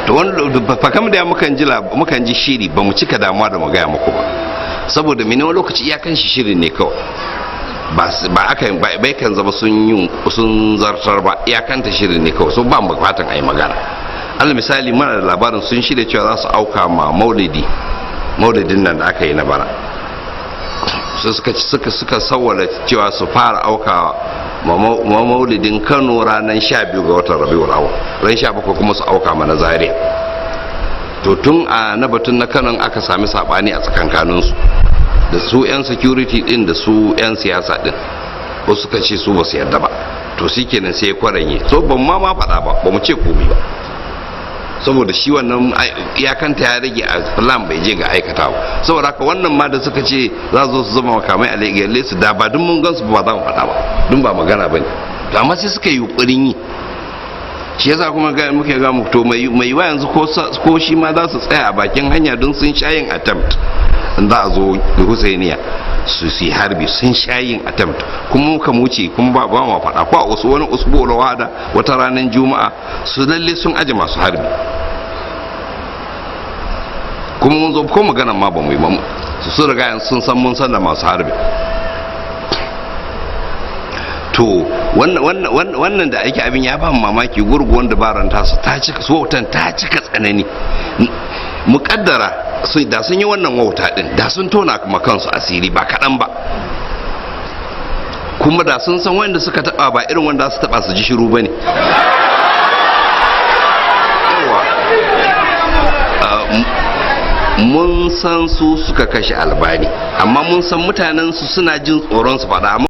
to wanda fakam da mukan ji shiri ba mu cika damuwa da mu gaya muku ba, saboda mene wani lokaci iyakan shi shirin ne kawai, ba aka bai kan zama sun zartar ba, iyakanta shirin ne kawai, so ba mu fatan a yi magana. alal misali mana da labarin sun shirya cewa za su auka ma maulidin nan da aka yi na bara, suka sawwala cewa su fara auka ma maulidin Kano ranar 12 ga watan Rabiul Awwal, ran 17 kuma su auka mana Zaria. to tun a na batun na Kano aka sami sabani a tsakankaninsu da su 'yan security din da su 'yan siyasa din, wasu suka ce su ba su yarda ba, to shikenan sai ya kwaranye, so ban ma faɗa ba mu ce komai ba, saboda shi wannan iyakanta ya rage a plan bai je ga aikata ba. Saboda haka wannan ma da suka ce za su zama makamai a lagos su da ba dun mun gansu ba za mu faɗa ba, dun ba magana bane, to amma sai suka yi yunkurin yi, shi yasa kuma muke ga mu to mai yiwa yanzu ko shi ma za su tsaya a bakin hanya don sun shayin attempt za a zo Husainiya su yi harbi, sun shayin attempt kuma muka wuce kuma ba ma faɗa ko a wasu wani usbu'ul wahada wata ranar juma'a su lalle sun aje masu harbi, kuma mun zo ko magana ma ba mu yi ba, su riga sun san mun san da masu harbi. to wannan da ake abin ya ba mu mamaki, gurguwan dabaran tasu ta cika su wautan ta cika tsanani. Muƙaddara da sun yi wannan wauta din da sun tona kuma kansu asiri ba kaɗan ba, kuma da sun san wanda suka taɓa ba irin wanda su taɓa su ji shiru ba ne. Mun san su suka kashe Albani, amma mun san mutanen su suna jin tsoron su faɗa.